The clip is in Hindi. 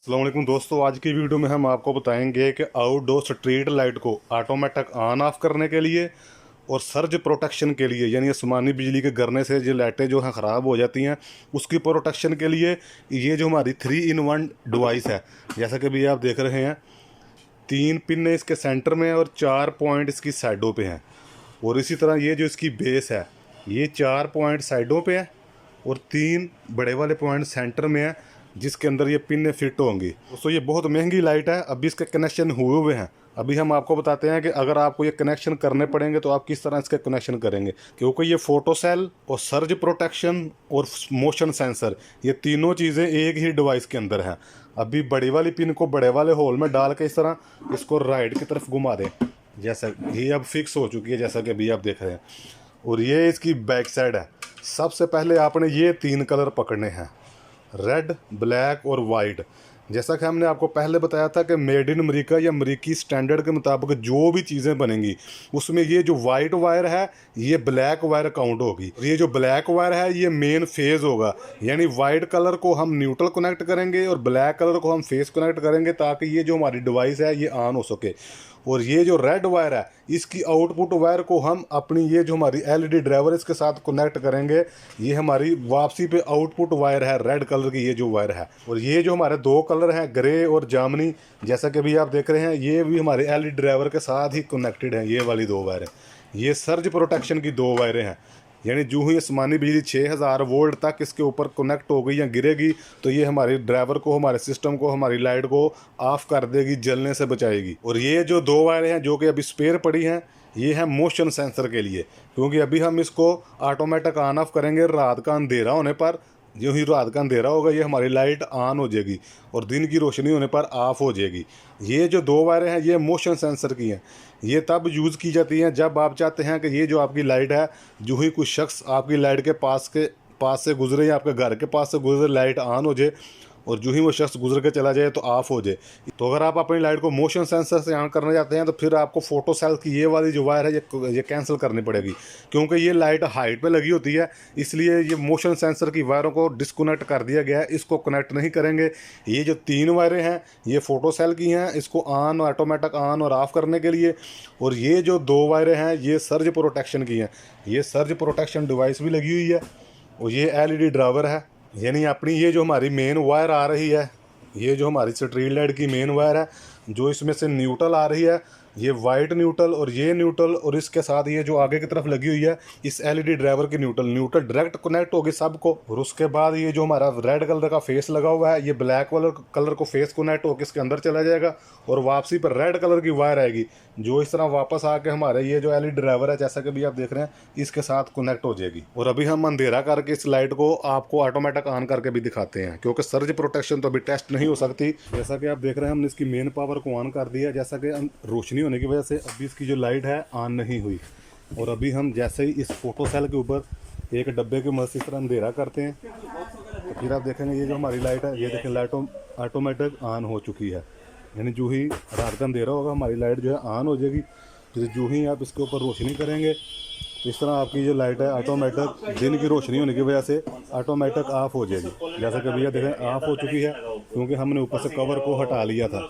अस्सलाम वालेकुम दोस्तों, आज की वीडियो में हम आपको बताएंगे कि आउटडोर स्ट्रीट लाइट को ऑटोमेटिक ऑन ऑफ करने के लिए और सर्ज प्रोटेक्शन के लिए, यानी आसमानी बिजली के गिरने से जो लाइटें जो हैं ख़राब हो जाती हैं उसकी प्रोटेक्शन के लिए ये जो हमारी 3-in-1 डिवाइस है। जैसा कि अभी आप देख रहे हैं, 3 पिन है इसके सेंटर में और 4 पॉइंट इसकी साइडों पे हैं। और इसी तरह ये जो इसकी बेस है, ये 4 पॉइंट साइडों पे है और 3 बड़े वाले पॉइंट सेंटर में है, जिसके अंदर ये पिन फिट होंगी। दोस्तों ये बहुत महंगी लाइट है, अभी इसके कनेक्शन हुए हुए हैं। अभी हम आपको बताते हैं कि अगर आपको ये कनेक्शन करने पड़ेंगे तो आप किस तरह इसके कनेक्शन करेंगे, क्योंकि ये फोटो सेल और सर्ज प्रोटेक्शन और मोशन सेंसर, ये तीनों चीज़ें एक ही डिवाइस के अंदर हैं। अभी बड़ी वाली पिन को बड़े वाले होल में डाल के इस तरह इसको राइट की तरफ घुमा दें, जैसा ये अब फिक्स हो चुकी है, जैसा कि अभी आप देख रहे हैं। और ये इसकी बैक साइड है। सबसे पहले आपने ये 3 कलर पकड़ने हैं, रेड, ब्लैक और वाइट। जैसा कि हमने आपको पहले बताया था कि मेड इन अमेरिका या अमेरिकी स्टैंडर्ड के मुताबिक जो भी चीज़ें बनेंगी उसमें ये जो वाइट वायर है ये ब्लैक वायर काउंट होगी। ये जो ब्लैक वायर है ये मेन फेज़ होगा, यानी वाइट कलर को हम न्यूट्रल कनेक्ट करेंगे और ब्लैक कलर को हम फेस कनेक्ट करेंगे, ताकि ये जो हमारी डिवाइस है ये ऑन हो सके। और ये जो रेड वायर है इसकी आउटपुट वायर को हम अपनी ये जो हमारी एलईडी ड्राइवर इसके साथ कनेक्ट करेंगे। ये हमारी वापसी पे आउटपुट वायर है, रेड कलर की ये जो वायर है। और ये जो हमारे 2 कलर हैं, ग्रे और जामनी, जैसा कि अभी आप देख रहे हैं, ये भी हमारे एलईडी ड्राइवर के साथ ही कनेक्टेड हैं। ये वाली 2 वायरें, ये सर्ज प्रोटेक्शन की 2 वायरें हैं। यानी जो ही आसमानी बिजली 6000 वोल्ट तक इसके ऊपर कनेक्ट हो गई या गिरेगी तो ये हमारे ड्राइवर को, हमारे सिस्टम को, हमारी लाइट को ऑफ कर देगी, जलने से बचाएगी। और ये जो 2 वायरें हैं जो कि अभी स्पेयर पड़ी हैं, ये है मोशन सेंसर के लिए, क्योंकि अभी हम इसको ऑटोमेटिक ऑन ऑफ करेंगे रात का अंधेरा होने पर। जो ही रात का अंधेरा होगा ये हमारी लाइट ऑन हो जाएगी और दिन की रोशनी होने पर ऑफ हो जाएगी। ये जो 2 वायरें हैं ये मोशन सेंसर की हैं। ये तब यूज़ की जाती हैं जब आप चाहते हैं कि ये जो आपकी लाइट है, जो ही कुछ शख्स आपकी लाइट के पास से गुजरे या आपके घर के पास से गुजरे, लाइट ऑन हो जाए और जो ही वो शख्स गुजर के चला जाए तो ऑफ हो जाए। तो अगर आप अपनी लाइट को मोशन सेंसर से ऑन करना चाहते हैं तो फिर आपको फोटो सेल की ये वाली जो वायर है ये कैंसिल करनी पड़ेगी, क्योंकि ये लाइट हाइट पे लगी होती है, इसलिए ये मोशन सेंसर की वायरों को डिस्कनेक्ट कर दिया गया है, इसको कनेक्ट नहीं करेंगे। ये जो 3 वायरें हैं ये फोटो सेल की हैं, इसको ऑन ऑटोमेटिक ऑन और ऑफ करने के लिए। और ये जो 2 वायरें हैं ये सर्ज प्रोटेक्शन की हैं, ये सर्ज प्रोटेक्शन डिवाइस भी लगी हुई है। और ये एलईडी ड्राइवर है, यानी अपनी ये जो हमारी मेन वायर आ रही है, ये जो हमारी स्ट्रीट लाइट की मेन वायर है, जो इसमें से न्यूट्रल आ रही है, ये वाइट न्यूट्रल और ये न्यूट्रल, और इसके साथ ये जो आगे की तरफ लगी हुई है इस एलईडी ड्राइवर की न्यूट्रल डायरेक्ट कनेक्ट होगी सबको। और उसके बाद ये जो हमारा रेड कलर का फेस लगा हुआ है, ये ब्लैक कलर को फेस कनेक्ट होकर इसके अंदर चला जाएगा और वापसी पर रेड कलर की वायर आएगी, जो इस तरह वापस आके हमारे ये जो एलईडी ड्राइवर है, जैसा कि भी आप देख रहे हैं, इसके साथ कनेक्ट हो जाएगी। और अभी हम अंधेरा करके इस लाइट को आपको ऑटोमेटिक ऑन करके भी दिखाते हैं, क्योंकि सर्ज प्रोटेक्शन तो अभी टेस्ट नहीं हो सकती। जैसा कि आप देख रहे हैं, हमने इसकी मेन पावर को ऑन कर दिया, जैसा कि रोशनी होने की वजह से अभी इसकी जो लाइट है ऑन नहीं हुई। और अभी हम जैसे ही इस फोटो सेल के ऊपर एक डब्बे की मदद से इस तरह अंधेरा करते हैं तो फिर आप देखेंगे ये जो हमारी लाइट है, ये देखें लाइट ऑटोमेटिक ऑन हो चुकी है। यानी जो ही रात का अंधेरा होगा हमारी लाइट जो है ऑन हो जाएगी। फिर जो ही आप इसके ऊपर रोशनी करेंगे तो इस तरह आपकी जो लाइट है ऑटोमेटिक दिन की रोशनी होने की वजह से ऑटोमेटिक ऑफ हो जाएगी। जैसा कि भैया देखें ऑफ हो चुकी है, क्योंकि हमने ऊपर से कवर को हटा लिया था।